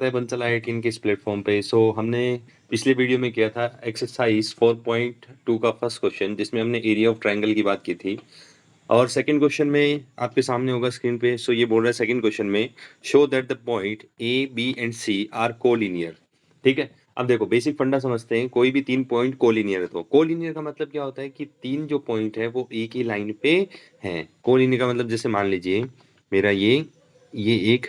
है बंसल आई-18 के इस प्लेटफॉर्म पे। हमने पिछले वीडियो में किया था एक्सरसाइज 4.2 का फर्स्ट क्वेश्चन, जिसमें हमने एरिया ऑफ ट्रायंगल की बात की थी। और सेकंड क्वेश्चन में आपके सामने होगा स्क्रीन पे। ये बोल रहा है सेकंड क्वेश्चन में, show that the point A B and C are collinear. ठीक है, अब देखो बेसिक फंडा समझते हैं। कोई भी तीन पॉइंट कोलिनियर है तो कोलिनियर का मतलब क्या होता है कि तीन जो पॉइंट है वो एक ही लाइन पे हैं। कोलिनियर का मतलब जैसे मान लीजिए मेरा ये एक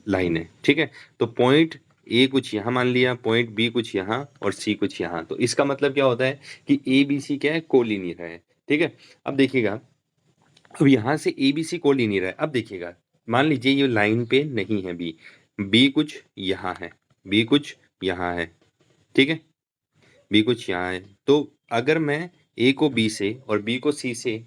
लाइन है, ठीक है। तो पॉइंट ए कुछ यहाँ मान लिया, पॉइंट बी कुछ यहाँ और सी कुछ यहाँ। तो इसका मतलब क्या होता है कि ए बी सी क्या है, कोलिनियर है। ठीक है, अब देखिएगा, अब यहाँ से ए बी सी कोलिनियर है। अब देखिएगा, मान लीजिए ये लाइन पे नहीं है बी, बी कुछ यहाँ है, बी कुछ यहाँ है, ठीक है, बी कुछ यहाँ है। तो अगर मैं ए को बी से और बी को सी से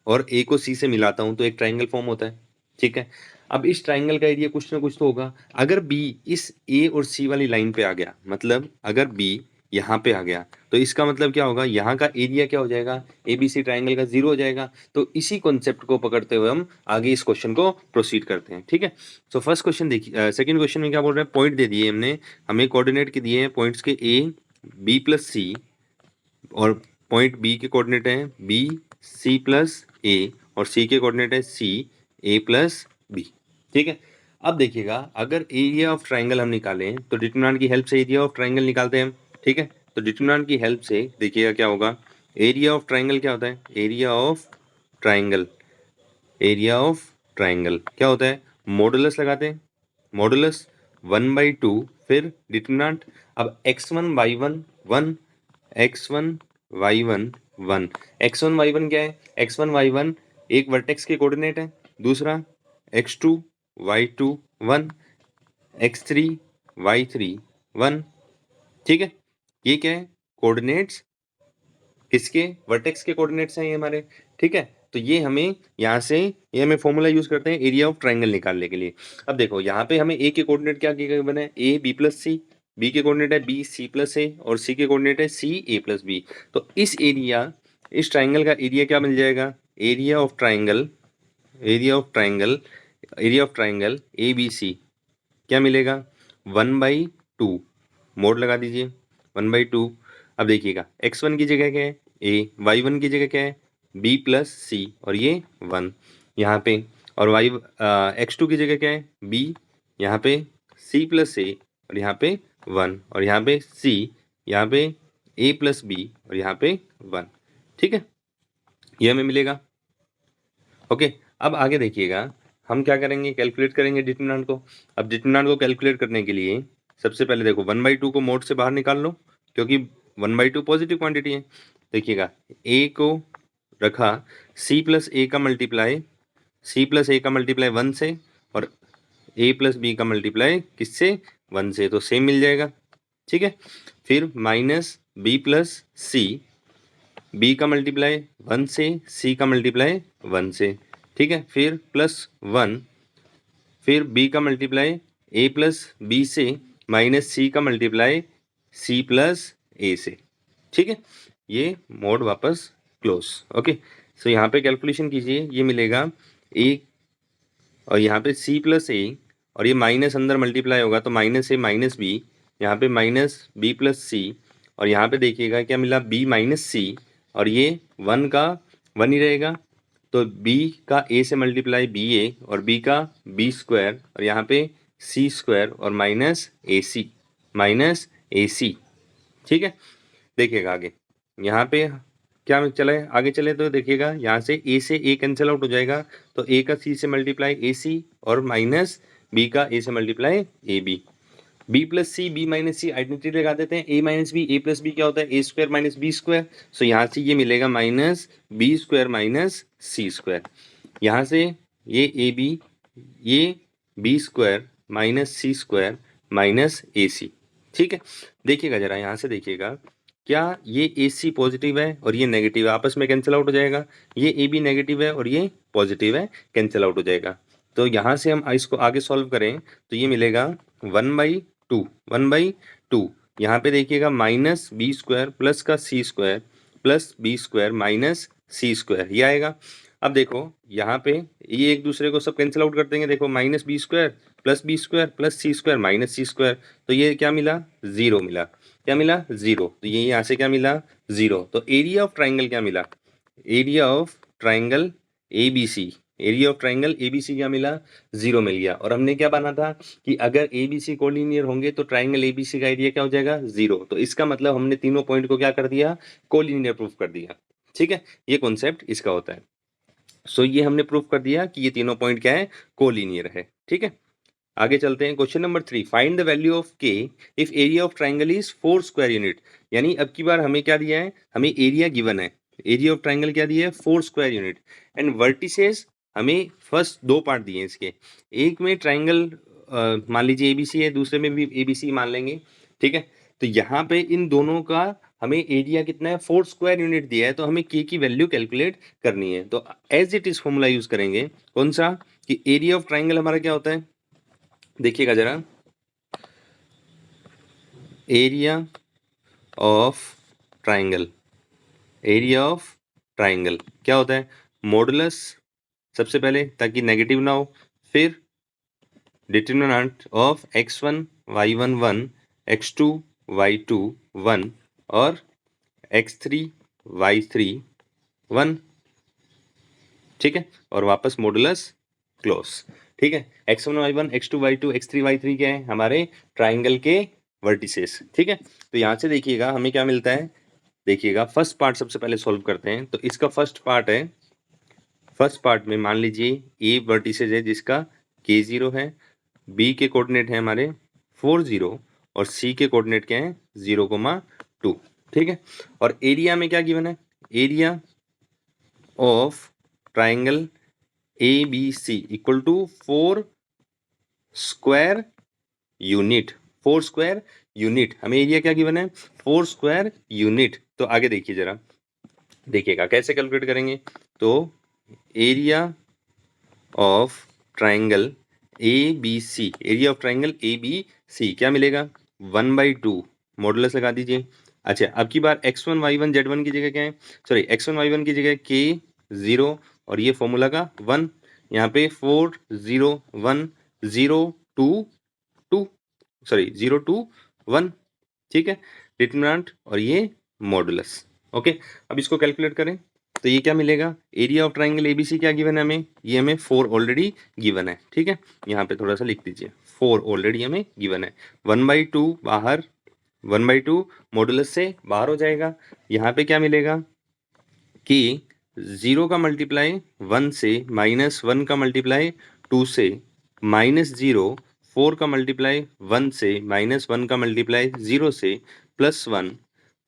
और ए को सी से मिलाता हूँ तो एक ट्राइंगल फॉर्म होता है, ठीक है। अब इस ट्राइंगल का एरिया कुछ ना कुछ तो होगा। अगर बी इस ए और सी वाली लाइन पे आ गया, मतलब अगर बी यहाँ पे आ गया, तो इसका मतलब क्या होगा, यहाँ का एरिया क्या हो जाएगा, ए बी सी ट्राइंगल का 0 हो जाएगा। तो इसी कॉन्सेप्ट को पकड़ते हुए हम आगे इस क्वेश्चन को प्रोसीड करते हैं, ठीक है। फर्स्ट क्वेश्चन देखिए, सेकंड क्वेश्चन में क्या बोल रहा है, पॉइंट दे दिए हमने, हमें कोऑर्डिनेट के दिए हैं पॉइंट्स के ए बी प्लस सी, और पॉइंट बी के कोऑर्डिनेट हैं बी सी प्लस ए, और सी के कोऑर्डिनेट है सी ए प्लस बी, ठीक है। अब देखिएगा, अगर एरिया ऑफ ट्राइंगल हम निकालें तो डिटरमिनेंट की हेल्प से एरिया ऑफ ट्राइंगल निकालते हैं हम, ठीक है। तो डिटरमिनेंट की हेल्प से देखिएगा क्या होगा, एरिया ऑफ ट्राइंगल क्या होता है, area of triangle, area of triangle क्या होता है, मॉडुलस लगाते हैं, मॉडुलस 1/2, फिर डिटरमिनेंट। अब x1 y1 1, x1 y1 1, x1 y1 क्या है, x1 y1 एक वर्टेक्स के कोऑर्डिनेट है, दूसरा x2 y2 1, x3 y3 1, ठीक है। ये क्या है, कोऑर्डिनेट्स किसके, वर्टेक्स के कोऑर्डिनेट्स हैं ये हमारे, ठीक है। तो ये हमें यहाँ से, ये हमें फॉर्मूला यूज करते हैं एरिया ऑफ ट्राइंगल निकालने के लिए। अब देखो यहाँ पे हमें ए के कोऑर्डिनेट क्या गिवन है, A B plus C, B के कोऑर्डिनेट है बी सी प्लस ए, और सी के कोऑर्डिनेट है सी ए प्लस बी। तो इस ट्राइंगल का एरिया क्या मिल जाएगा, area of triangle, area of triangle, area of triangle A B C क्या मिलेगा, 1/2, मोड लगा दीजिए 1/2। अब देखिएगा x1 की जगह क्या है a, y1 की जगह क्या है b प्लस सी, और ये 1 यहाँ पे, और x2 की जगह क्या है b, यहाँ पे c प्लस a, और यहाँ पे 1, और यहाँ पे c, यहाँ पे a प्लस b, और यहाँ पे 1, ठीक है। ये हमें मिलेगा, ओके। अब आगे देखिएगा, हम क्या करेंगे, कैलकुलेट करेंगे डिटरमिनेंट को। अब डिटरमिनेंट को कैलकुलेट करने के लिए सबसे पहले देखो 1/2 को मोड से बाहर निकाल लो, क्योंकि 1/2 पॉजिटिव क्वांटिटी है। देखिएगा a को रखा c प्लस ए का मल्टीप्लाई, c प्लस ए का मल्टीप्लाई 1 से, और a प्लस बी का मल्टीप्लाई किससे, 1 से, तो सेम मिल जाएगा, ठीक है। फिर minus b plus C, B का मल्टीप्लाई 1 से, सी का मल्टीप्लाई 1 से, ठीक है। फिर प्लस 1, फिर बी का मल्टीप्लाई ए प्लस बी से, माइनस सी का मल्टीप्लाई सी प्लस ए से, ठीक है। ये मोड वापस क्लोज, ओके। यहाँ पे कैलकुलेशन कीजिए, ये मिलेगा ए, और यहाँ पे सी प्लस ए, और ये माइनस अंदर मल्टीप्लाई होगा तो माइनस ए माइनस बी, यहाँ पे माइनस बी प्लस सी, और यहाँ पे देखिएगा क्या मिला, बी माइनस सी, और ये 1 का 1 ही रहेगा, तो b का a से मल्टीप्लाई बी ए, और b का बी स्क्वायर, और यहाँ पे सी स्क्वायर, और minus A C, minus A C, ठीक है। देखिएगा आगे, यहाँ पे क्या चले, आगे चले तो देखिएगा यहाँ से a से a कैंसिल आउट हो जाएगा, तो a का c से मल्टीप्लाई ए सी, और माइनस b का a से multiply A B, B plus C B minus C identity लगा देते हैं, A minus B, A plus B क्या होता है, A square minus B square. So यहाँ से ये मिलेगा minus B square minus C square, यहाँ से ये ए बी, ये B square minus C square minus A C, ठीक है। देखिएगा जरा यहाँ से देखिएगा, क्या ये ए सी पॉजिटिव है और ये नेगेटिव है, आपस में कैंसिल आउट हो जाएगा, ये ए बी नेगेटिव है और ये पॉजिटिव है, कैंसिल आउट हो जाएगा। तो यहाँ से हम इसको आगे सॉल्व करें तो ये मिलेगा 1/2, 1/2, यहाँ पे देखिएगा माइनस बी स्क्वायर प्लस का C square plus B square minus C square, ये आएगा। अब देखो यहाँ पे ये एक दूसरे को सब कैंसिल आउट कर देंगे, देखो minus B square plus B square plus C square minus C square, तो ये क्या मिला, 0 मिला। क्या मिला, 0। तो ये यहाँ से क्या मिला, 0। तो एरिया ऑफ ट्राइंगल क्या मिला, area of triangle A B C, area of triangle A B C क्या मिला, 0 मिल गया। और हमने क्या बना था कि अगर ए बी सी कोलिनियर होंगे तो ट्राइंगल ए बी सी का एरिया क्या हो जाएगा, 0। तो इसका मतलब हमने तीनों पॉइंट को क्या कर दिया, कोलिनियर प्रूफ कर दिया। ठीक है, ये कॉन्सेप्ट इसका होता है। सो ये हमने प्रूफ कर दिया कि ये तीनों पॉइंट क्या है, कोलिनियर है। ठीक है, आगे चलते हैं। Question number 3, find the value of K if area of triangle is 4 square unit. यानी अब की बार हमें क्या दिया है, हमें एरिया गिवन है, एरिया ऑफ ट्राइंगल क्या दिया है, 4 स्क्वायर यूनिट। एंड वर्टिसेस हमें फर्स्ट दो पार्ट दिए हैं इसके, एक में ट्राइंगल मान लीजिए एबीसी है, दूसरे में भी एबीसी मान लेंगे। ठीक है, तो यहाँ पे इन दोनों का हमें एरिया कितना है, 4 स्क्वायर यूनिट दिया है, तो हमें के की वैल्यू कैलकुलेट करनी है। तो as it is formula use करेंगे, कौन सा, कि एरिया ऑफ ट्राइंगल हमारा क्या होता है, देखिएगा जरा, area of triangle, area of triangle क्या होता है, मॉडुलस सबसे पहले ताकि नेगेटिव ना हो, फिर determinant of x1 y1 1, x2 y2 1 और x3 y3 1। ठीक है, और वापस मॉडुलस क्लोज। ठीक है, x1 y1 x2 y2 x3 y3 क्या है, हमारे ट्राइंगल के वर्टिसेस। ठीक है, तो यहाँ से देखिएगा हमें क्या मिलता है, देखिएगा फर्स्ट पार्ट सबसे पहले सॉल्व करते हैं। तो इसका फर्स्ट पार्ट है, फर्स्ट पार्ट में मान लीजिए ए वर्टिसेस है जिसका k0 है, बी के कोऑर्डिनेट है हमारे 4 0 और सी के कोऑर्डिनेट क्या है 0,2। ठीक है, और एरिया में क्या गिवन है, area of triangle A B C equal to 4 square unit, 4 square unit, हमें एरिया क्या गिवन है, 4 स्क्वायर यूनिट। तो आगे देखिए जरा, देखिएगा कैसे कैलकुलेट करेंगे। तो area of triangle A B C, area of triangle A B C क्या मिलेगा, 1/2, मॉडुलस लगा दीजिए। अच्छा, अब की बार x1 y1 z1 की जगह क्या है, सॉरी x1 y1 की जगह k0 और ये फॉर्मूला का 1, यहाँ पे 4 0 1 0 2 2, सॉरी 0 2 1। ठीक है, डिटरमिनेंट और ये मॉडुलस। ओके, अब इसको कैलकुलेट करें तो ये क्या मिलेगा, एरिया ऑफ ट्राइंगल एबीसी क्या गिवन है हमें, ये हमें 4 ऑलरेडी गिवन है। ठीक है, यहाँ पे थोड़ा सा लिख दीजिए, 4 ऑलरेडी हमें गिवन है, 1/2 बाहर, 1/2 मॉडुलस से बाहर हो जाएगा। यहाँ पे क्या मिलेगा कि 0 का मल्टीप्लाई 1 से, -1 का मल्टीप्लाई 2 से, -0, 4 का मल्टीप्लाई 1 से, -1 का मल्टीप्लाई 0 से, +1,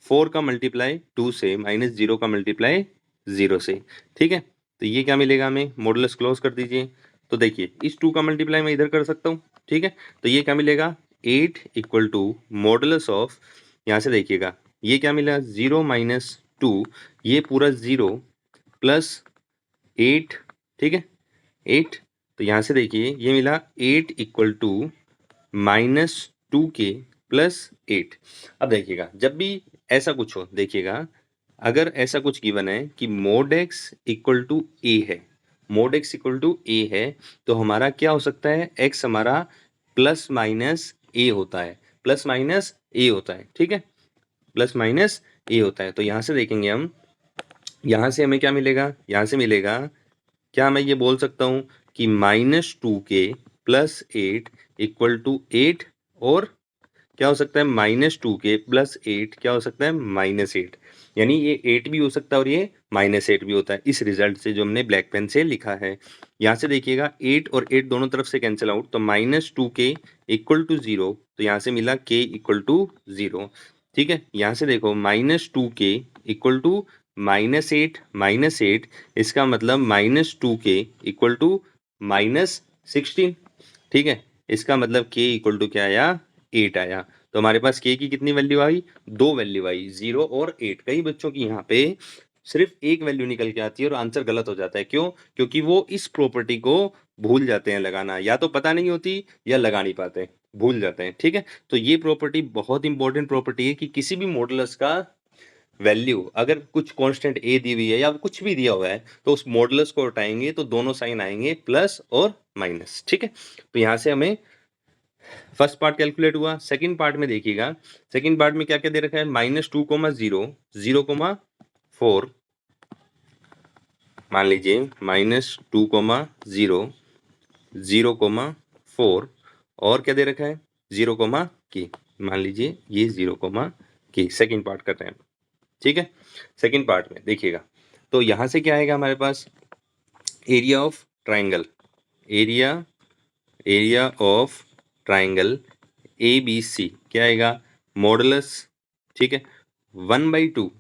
4 का मल्टीप्लाई 2 से, -0 का मल्टीप्लाई 0 से। ठीक है, तो ये क्या मिलेगा हमें, मॉडुलस क्लोज कर दीजिए। तो देखिए इस 2 का मल्टीप्लाई मैं इधर कर सकता हूँ। ठीक है, तो ये क्या मिलेगा, 8 इक्वल टू मॉडुलस ऑफ, यहाँ से देखिएगा ये क्या मिला, 0 - 2, ये पूरा 0 +8। ठीक है, 8, तो यहाँ से देखिए ये मिला 8 इक्वल टू -2k + 8। अब देखिएगा जब भी ऐसा कुछ हो, देखिएगा अगर ऐसा कुछ गिवन है कि mod x equal to a है, mod x equal to a है, तो हमारा क्या हो सकता है, x हमारा ±a होता है, ±a होता है। ठीक है, ±a होता है। तो यहाँ से देखेंगे हम, यहाँ से हमें क्या मिलेगा, यहाँ से मिलेगा, क्या मैं ये बोल सकता हूँ कि -2k + 8 इक्वल टू 8, और क्या हो सकता है, -2k + 8 क्या हो सकता है, -8। यानी ये 8 भी हो सकता है और ये -8 भी होता है, इस रिजल्ट से जो हमने ब्लैक पेन से लिखा है। यहाँ से देखिएगा 8 और 8 दोनों तरफ से कैंसिल आउट, तो -2k इक्वल टू 0, तो यहाँ से मिला k इक्वल टू 0। ठीक है, यहाँ से देखो -2k इक्वल टू -8 -8, इसका मतलब -2k इक्वल टू -16। ठीक है, इसका मतलब k इक्वल टू क्या आया, 8 आया। तो हमारे पास k की कितनी वैल्यू आई, 2 वैल्यू आई, 0 और 8। कई बच्चों की यहाँ पे सिर्फ एक वैल्यू निकल के आती है और आंसर गलत हो जाता है। क्यों, क्योंकि वो इस प्रॉपर्टी को भूल जाते हैं लगाना, या तो पता नहीं होती या लगा नहीं पाते, भूल जाते हैं। ठीक है, तो ये प्रॉपर्टी बहुत इंपॉर्टेंट प्रॉपर्टी है कि किसी भी मॉडुलस का वैल्यू अगर कुछ कांस्टेंट a दी हुई है या कुछ भी दिया हुआ है, तो उस मॉडुलस को हटाएंगे तो दोनों साइन आएंगे प्लस और माइनस। ठीक है, तो यहाँ से हमें फर्स्ट पार्ट कैलकुलेट हुआ। सेकंड पार्ट में देखिएगा, सेकंड पार्ट में क्या क्या दे रखा है, -2,0 0,4 मान लीजिए -2,0 0,4 और क्या दे रखा है 0, की मान लीजिए ये 0, की सेकंड पार्ट कर रहे हैं, ठीक है। सेकंड पार्ट में देखिएगा तो यहां से क्या आएगा हमारे पास, area of triangle, area of triangle ABC क्या आएगा, मॉडुलस, ठीक है 1/2,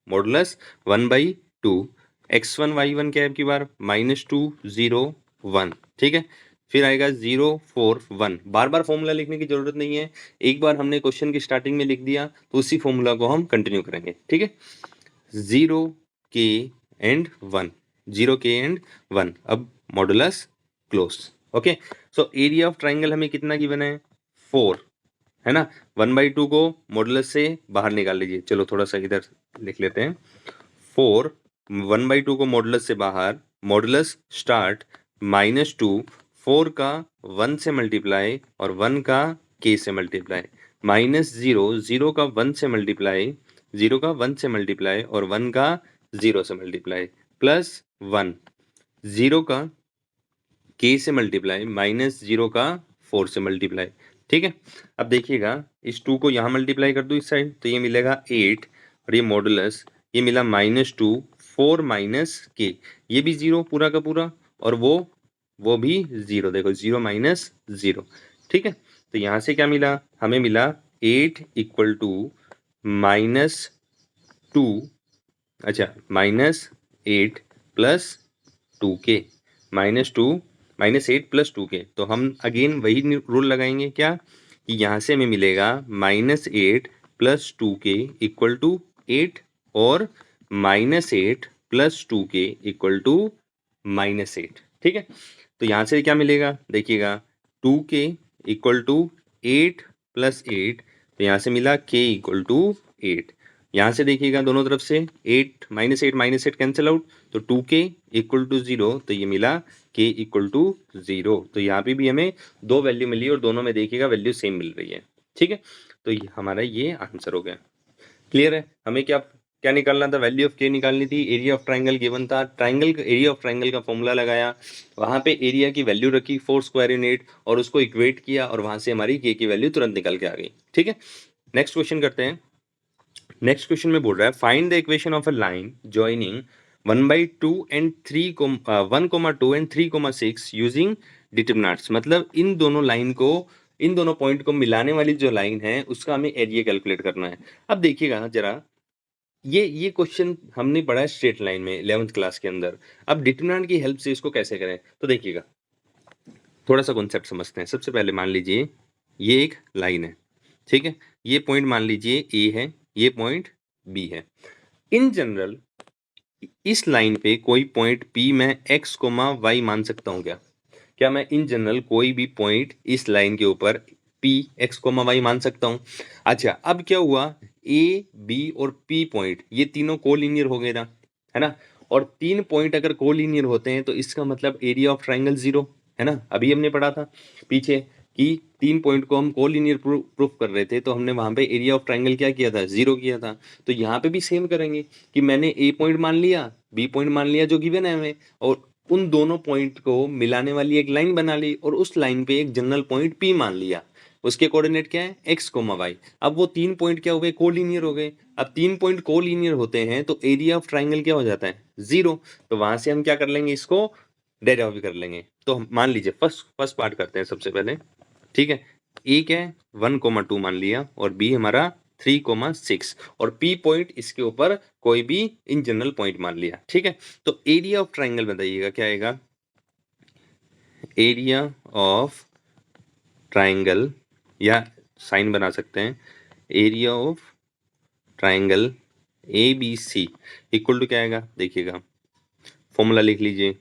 मॉडुलस 1/2, x1 y1 क्या है आपकी बार -2 0 1, ठीक है। फिर आएगा 0 4 1, बार बार फॉर्मूला लिखने की जरूरत नहीं है, एक बार हमने क्वेश्चन की स्टार्टिंग में लिख दिया तो उसी फॉर्मूला को हम कंटिन्यू करेंगे, ठीक है। 0 k एंड 1, 0 k एंड 1, अब modulus close, okay. So area of triangle हमें कितना गिवन है 4, है ना। 1/2 को मॉडुलस से बाहर निकाल लीजिए, चलो थोड़ा सा इधर लिख लेते हैं, 4 1/2 को मॉडुलस से बाहर, मॉडुलस स्टार्ट -2, 4 का 1 से मल्टीप्लाई और 1 का k से मल्टीप्लाई, -0 0 का 1 से मल्टीप्लाई, 0 का 1 से मल्टीप्लाई और 1 का 0 से मल्टीप्लाई, प्लस 1 0 का k से मल्टीप्लाई, -0 का 4 से मल्टीप्लाई, ठीक है। अब देखिएगा इस 2 को यहाँ मल्टीप्लाई कर दो इस साइड तो ये मिलेगा 8 और ये मॉडुलस ये मिला -2 4 - k, ये भी 0 पूरा का पूरा और वो भी 0, देखो 0 - 0, ठीक है। तो यहाँ से क्या मिला, हमें मिला 8 = -2, अच्छा -8 + 2k, -2 -8 + 2k, तो हम अगेन वही रूल लगाएंगे क्या कि यहाँ से हमें मिलेगा -8 + 2k = 8 और -8 + 2k = -8, ठीक है। तो यहाँ से क्या मिलेगा देखिएगा 2k = 8 + 8, तो यहाँ से मिला k = 8, यहाँ से देखिएगा दोनों तरफ से 8 -8 कैंसिल आउट तो 2k = 0, तो ये मिला k = 0, तो यहाँ पे भी हमें दो वैल्यू मिली और दोनों में देखिएगा वैल्यू सेम मिल रही है, ठीक है। तो हमारा ये आंसर हो गया, क्लियर है। हमें क्या क्या निकालना था, वैल्यू ऑफ k निकालनी थी, एरिया ऑफ ट्राइंगल गिवन था, ट्राइंगल का एरिया ऑफ ट्राइंगल का फॉर्मूला लगाया, वहां पे एरिया की वैल्यू रखी 4 स्क्वायर यूनिट और उसको इक्वेट किया और वहां से हमारी k की वैल्यू तुरंत निकल के आ गई, ठीक है। नेक्स्ट क्वेश्चन करते हैं। नेक्स्ट क्वेश्चन में बोल रहा है find the equation of a line joining 1/2 and 3 1,2 and 3,6 using determinants, मतलब इन दोनों लाइन को, इन दोनों पॉइंट को मिलाने वाली जो लाइन है उसका हमें एरिया कैलकुलेट करना है। अब देखिएगा जरा, ये क्वेश्चन हमने पढ़ा है स्ट्रेट लाइन में 11th क्लास के अंदर, अब डिटरमिनेंट की हेल्प से इसको कैसे करें, तो देखिएगा थोड़ा सा कॉन्सेप्ट समझते हैं। सबसे पहले मान लीजिए ये एक लाइन है, ठीक है, ये पॉइंट मान लीजिए ए है, ये पॉइंट बी है। इन जनरल इस लाइन पे कोई पॉइंट पी मैं x, y मान सकता हूँ क्या, क्या मैं इन जनरल कोई भी पॉइंट इस लाइन के ऊपर p x, y मान सकता हूँ। अच्छा अब क्या हुआ, a b और p पॉइंट ये तीनों कोलिनियर हो गए ना, है ना, और तीन पॉइंट अगर कोलिनियर होते हैं तो इसका मतलब एरिया ऑफ ट्राइंगल 0, है ना। अभी हमने पढ़ा था पीछे कि तीन पॉइंट को हम कोलिनियर प्रूफ कर रहे थे तो हमने वहां पे एरिया ऑफ ट्राइंगल क्या किया था, 0 किया था। तो यहाँ पे भी सेम करेंगे कि मैंने ए पॉइंट मान लिया, बी पॉइंट मान लिया जो गिवन है हमें, और उन दोनों पॉइंट को मिलाने वाली एक लाइन बना ली और उस लाइन पे एक जनरल पॉइंट पी मान लिया, उसके कोऑर्डिनेट क्या है x, y। अब वो तीन पॉइंट क्या हो गए, कोलिनियर हो गए। अब तीन पॉइंट कोलिनियर होते हैं तो एरिया ऑफ ट्राइंगल क्या हो जाता है, 0। तो वहां से हम क्या कर लेंगे, इसको डेरिव कर लेंगे। तो मान लीजिए फर्स्ट पार्ट करते हैं सबसे पहले, ठीक है। ए क्या है 1,2 मान लिया और बी हमारा 3,6 और पी पॉइंट इसके ऊपर कोई भी इन जनरल पॉइंट मान लिया, ठीक है। तो एरिया ऑफ ट्राइंगल बताइएगा क्या आएगा, एरिया ऑफ ट्राइंगल, या साइन बना सकते हैं, area of triangle A B C equal to क्या आएगा, देखिएगा फॉर्मूला लिख लीजिए,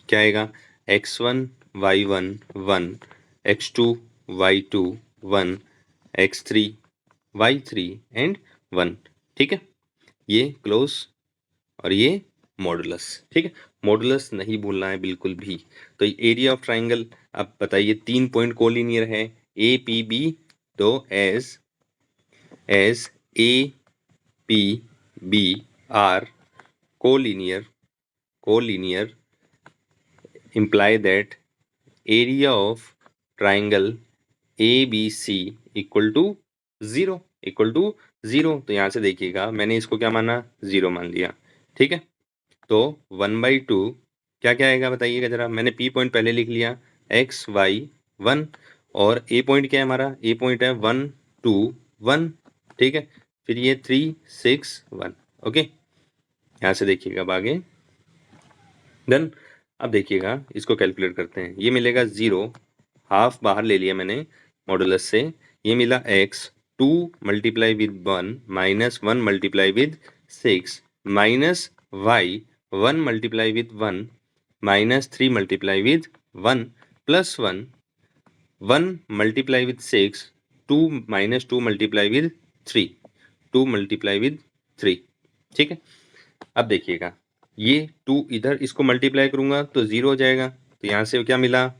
क्या आएगा x1 y1 1, x2 y2 1, x3 y3 and 1, ठीक है। ये क्लोज और ये मॉडुलस। ठीक है, मॉडुलस नहीं भूलना है बिल्कुल भी। तो एरिया ऑफ ट्राइंगल आप बताइए, 3 पॉइंट कोलिनियर है ए पी बी, तो as A P B are collinear imply that area of triangle ABC equal to zero. तो यहाँ से देखिएगा, मैंने इसको क्या माना, 0 मान लिया। ठीक है, तो 1/2 क्या क्या आएगा बताइएगा जरा। मैंने P पॉइंट पहले लिख लिया, x y 1, और A पॉइंट क्या है हमारा, A पॉइंट है 1 2 1। ठीक है, फिर ये 3 6 1। ओके, यहाँ से देखिएगा अब आगे। देन अब देखिएगा, इसको कैलकुलेट करते हैं। ये मिलेगा 0, हाफ बाहर ले लिया मैंने मॉडुलस से। ये मिला x 2 multiply with 1 minus 1 multiply with 6 minus y 1 multiply with 1 minus 3 multiply with 1 plus 1 1 multiply with 6 2 minus 2 multiply with 3 2 multiply with 3। ठीक है, अब देखिएगा, ये 2 इधर इसको मल्टीप्लाई करूंगा तो 0 हो जाएगा। तो यहाँ से क्या मिला,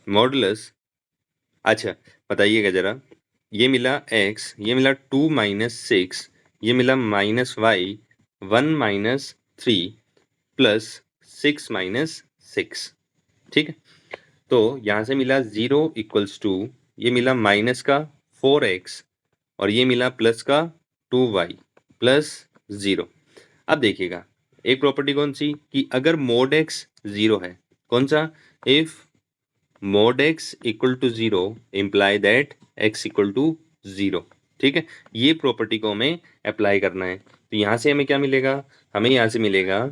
मॉडुलस। अच्छा बताइएगा जरा, ये मिला x, ये मिला 2 माइनस 6, ये मिला minus y 1 minus 3 plus 6 minus 6। ठीक है, तो यहाँ से मिला 0 इक्वल्स टू, ये मिला माइनस का 4x और ये मिला प्लस का 2y प्लस 0। अब देखिएगा, एक प्रॉपर्टी कौन सी, कि अगर मोड x 0 है, कौन सा, if mod x equal to 0 imply that x equal to 0। ठीक है, ये प्रॉपर्टी को हमें अप्लाई करना है। तो यहाँ से हमें क्या मिलेगा, हमें यहाँ से मिलेगा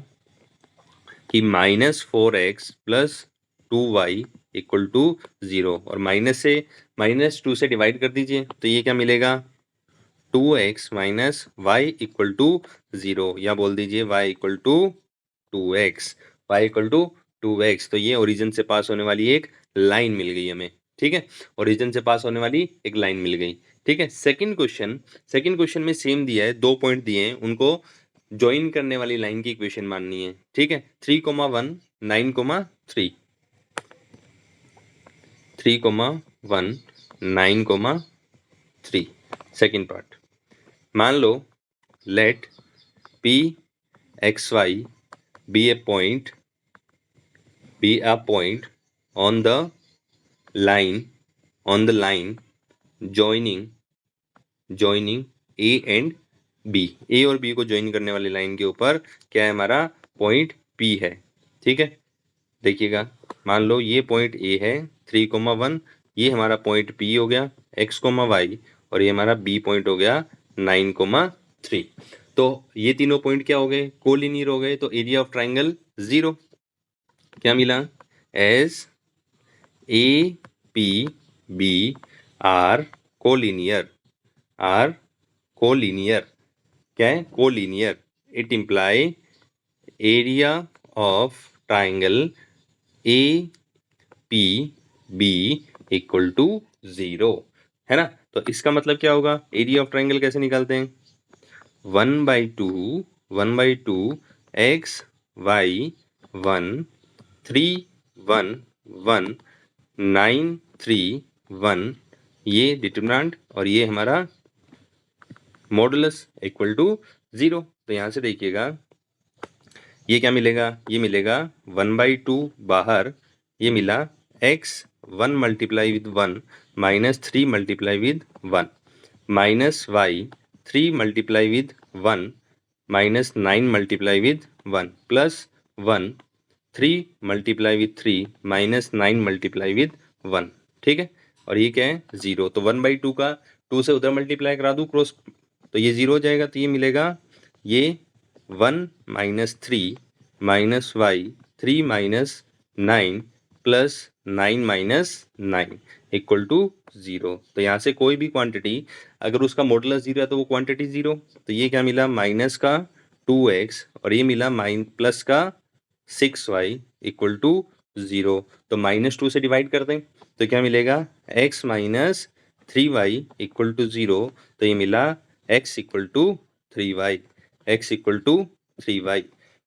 कि -4x plus 2y equal to 0, और -2 से डिवाइड कर दीजिए, तो ये क्या मिलेगा, 2x minus Y equal to 0, या बोल दीजिए y equal to 2x, y equal to 2x। तो ये ओरिजिन से पास होने वाली एक लाइन मिल गई हमें। ठीक है, ओरिजिन से पास होने वाली एक लाइन मिल गई। ठीक है, सेकंड क्वेश्चन में सेम दिया है, 2 पॉइंट दिए हैं, उनको ज्वाइन करने वाली लाइन की इक्वेशन माननी है। ठीक है, 3,1 9,3 3,1 9,3। सेकेंड पार्ट, मान लो late p x y be a point on the line joining a and b। a और b को ज्वाइन करने वाली लाइन के ऊपर क्या है, हमारा पॉइंट p है। ठीक है, देखिएगा, मान लो ये पॉइंट a है 3,1, ये हमारा पॉइंट p हो गया x, y, और ये हमारा b पॉइंट हो गया 9,3। तो ये तीनों पॉइंट क्या हो गए, कोलिनियर हो गए। तो एरिया ऑफ ट्राइंगल 0 क्या मिला, as A P B are collinear क्या है, collinear. It imply area of triangle A P B equal to 0, है ना। तो इसका मतलब क्या होगा, एरिया ऑफ ट्राइंगल कैसे निकालते हैं, 1/2 x y 1 3 1 1 9 3 1, ये डिटरमिनेंट और ये हमारा मॉडुलस इक्वल टू 0। तो यहाँ से देखिएगा, ये क्या मिलेगा, ये मिलेगा 1/2 बाहर, ये मिला x 1 multiply with 1 minus 3 multiply with 1 minus y 3 multiply with 1 minus 9 multiply with 1 plus 1 3 multiply with 3 minus 9 multiply with 1। ठीक है, और ये क्या है, 0। तो 1/2 का 2 से उधर मल्टीप्लाई करा दूँ क्रॉस, तो ये 0 हो जाएगा। तो ये मिलेगा, ये 1 minus 3 minus Y 3 minus 9 plus 9 minus 9 equal to 0। तो यहाँ से कोई भी क्वांटिटी अगर उसका मॉडुलस 0 है तो वो क्वांटिटी 0। तो ये क्या मिला, माइनस का 2x और ये मिला प्लस का 6y इक्वल टू 0। तो -2 से डिवाइड कर दें तो क्या मिलेगा, x minus 3y equal to 0। तो ये मिला x equal to 3y, x equal to 3y।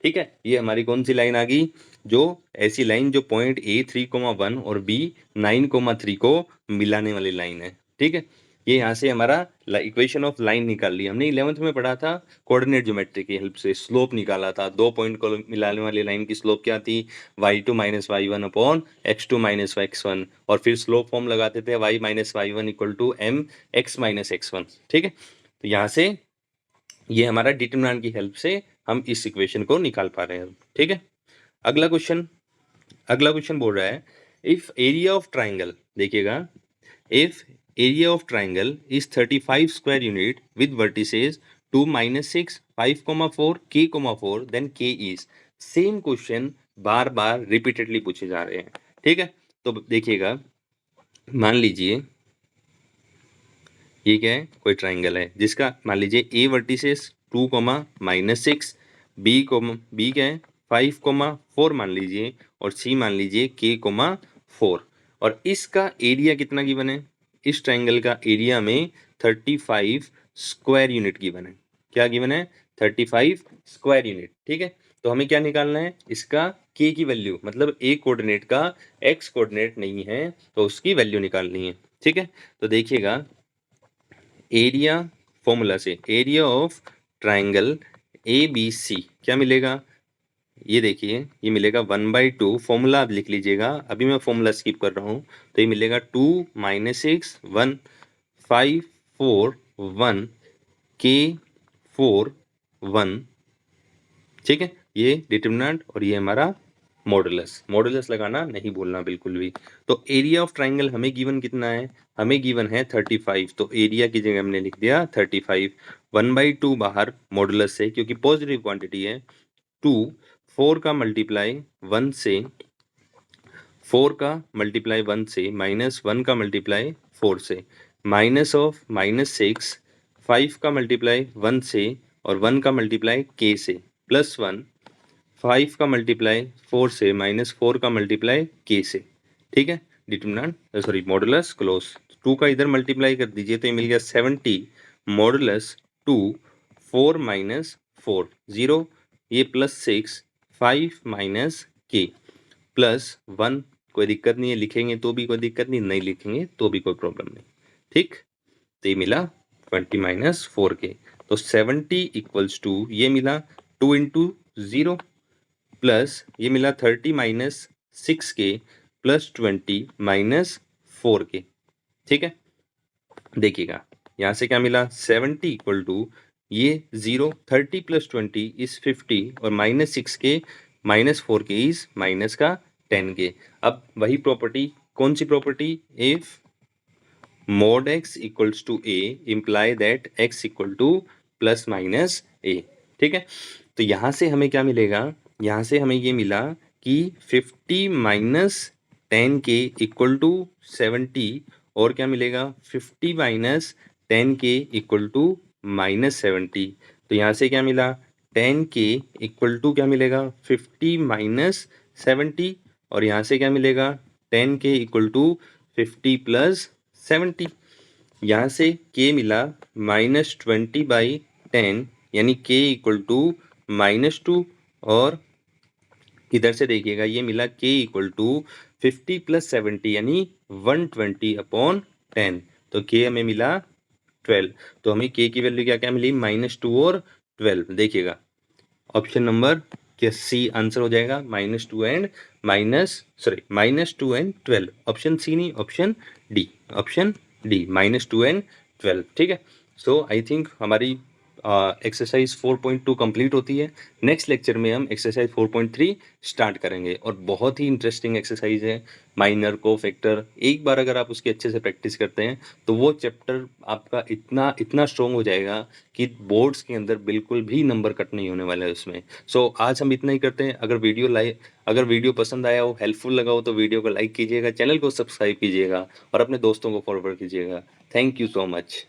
ठीक है, ये हमारी कौन सी लाइन आ गई, जो ऐसी लाइन जो पॉइंट ए 3,1 और बी 9,3 को मिलाने वाली लाइन है। ठीक है, ये यहाँ से हमारा इक्वेशन ऑफ लाइन निकाल ली हमने। 11th में पढ़ा था कोऑर्डिनेट ज्योमेट्री की हेल्प से स्लोप निकाला था। दो पॉइंट को मिलाने वाली लाइन की स्लोप क्या थी, y2 minus y1 upon x2 minus x1, और फिर स्लोप फॉर्म लगाते थे y minus y1 equal to m x minus x1। ठीक है, तो यहाँ से ये हमारा डिटरमिनेंट की हेल्प से हम इस इक्वेशन को निकाल पा रहे हैं। ठीक है, अगला क्वेश्चन बोल रहा है इफ एरिया ऑफ ट्राइंगल, देखिएगा, if area of triangle is 35 square unit with vertices 2 minus 6 5,4 k,4 then k is. Same question बार बार रिपीटेडली पूछे जा रहे हैं। ठीक है, तो देखिएगा, मान लीजिए ये क्या है, कोई ट्राइंगल है जिसका मान लीजिए ए वर्टिसेस 2 माइनस 6, बी क्या है 5,4 मान लीजिए, और सी मान लीजिए k,4, और इसका एरिया कितना गिवन है, इस ट्राइंगल का एरिया में 35 स्क्वायर यूनिट गिवन है। क्या गिवन है, 35 स्क्वायर यूनिट। ठीक है, तो हमें क्या निकालना है, इसका k की वैल्यू, मतलब ए कोऑर्डिनेट का x कोऑर्डिनेट नहीं है तो उसकी वैल्यू निकालनी है। ठीक है, तो देखिएगा, एरिया फॉर्मूला से area of triangle A B C क्या मिलेगा, ये देखिए, ये मिलेगा 1/2, फॉर्मूला आप लिख लीजिएगा, अभी मैं फॉर्मूला स्किप कर रहा हूँ, तो ये मिलेगा 2 माइनस 6 1 5 4 1 k 4 1। ठीक है, ये डिटरमिनेंट और ये हमारा मॉडुलस लगाना नहीं भूलना बिल्कुल भी। तो एरिया ऑफ ट्राइंगल हमें गिवन कितना है, हमें गिवन है 35, तो एरिया की जगह हमने लिख दिया 35। 1/2 बाहर मॉडुलस से, क्योंकि पॉजिटिव क्वांटिटी है, 2 4 का मल्टीप्लाई 1 से, 4 का मल्टीप्लाई 1 से, माइनस 1 का मल्टीप्लाई 4 से, माइनस ऑफ माइनस 6, 5 का मल्टीप्लाई 1 से और 1 का मल्टीप्लाई k से, प्लस 1, 5 का मल्टीप्लाई 4 से माइनस 4 का मल्टीप्लाई k से। ठीक है, डिटरमिनेंट सॉरी मॉडुलस क्लोज, 2 का इधर मल्टीप्लाई कर दीजिए तो ये मिल गया 70 मॉडुलस 2 4 माइनस 4 0, ये प्लस 6 5 माइनस k प्लस 1, कोई दिक्कत नहीं है, लिखेंगे तो भी कोई दिक्कत नहीं, नहीं लिखेंगे तो भी कोई प्रॉब्लम नहीं। ठीक, तो ये मिला 20 माइनस 4k, तो 70 इक्वल्स टू ये मिला 2 इंटू 0 प्लस ये मिला 30 minus 6k plus 20 minus 4k। ठीक है, देखिएगा यहाँ से क्या मिला, 70 इक्वल टू ये 0 30 प्लस 20 इज 50 और minus 6k minus 4k is minus का 10k। अब वही प्रॉपर्टी, कौन सी property, if mod x equals to a imply that x equal to plus minus a। ठीक है, तो यहाँ से हमें क्या मिलेगा, यहाँ से हमें ये मिला कि 50 माइनस 10k इक्वल टू 70, और क्या मिलेगा 50 minus 10k equal to minus 70। तो यहाँ से क्या मिला 10k इक्वल टू क्या मिलेगा 50 माइनस 70, और यहाँ से क्या मिलेगा 10k इक्वल टू 50 प्लस 70। यहाँ से k मिला माइनस 20/10 यानी k इक्वल टू -2, और इधर से देखिएगा ये मिला k इक्वल टू 50 प्लस 70 यानी 120/10, तो k हमें मिला 12। तो हमें k की वैल्यू क्या क्या मिली, -2 और 12। देखिएगा ऑप्शन नंबर क्या सी आंसर हो जाएगा, -2 एंड -2 एंड 12, ऑप्शन सी नहीं, ऑप्शन डी -2 एंड 12। ठीक है, सो आई थिंक हमारी एक्सरसाइज 4.2 कंप्लीट होती है। नेक्स्ट लेक्चर में हम एक्सरसाइज 4.3 स्टार्ट करेंगे, और बहुत ही इंटरेस्टिंग एक्सरसाइज है, माइनर को फैक्टर। एक बार अगर आप उसकी अच्छे से प्रैक्टिस करते हैं तो वो चैप्टर आपका इतना इतना स्ट्रॉन्ग हो जाएगा कि बोर्ड्स के अंदर बिल्कुल भी नंबर कट नहीं होने वाला है उसमें। सो आज हम इतना ही करते हैं। अगर वीडियो पसंद आया हो, हेल्पफुल लगा हो, तो वीडियो को लाइक कीजिएगा, चैनल को सब्सक्राइब कीजिएगा और अपने दोस्तों को फॉरवर्ड कीजिएगा। Thank you so much.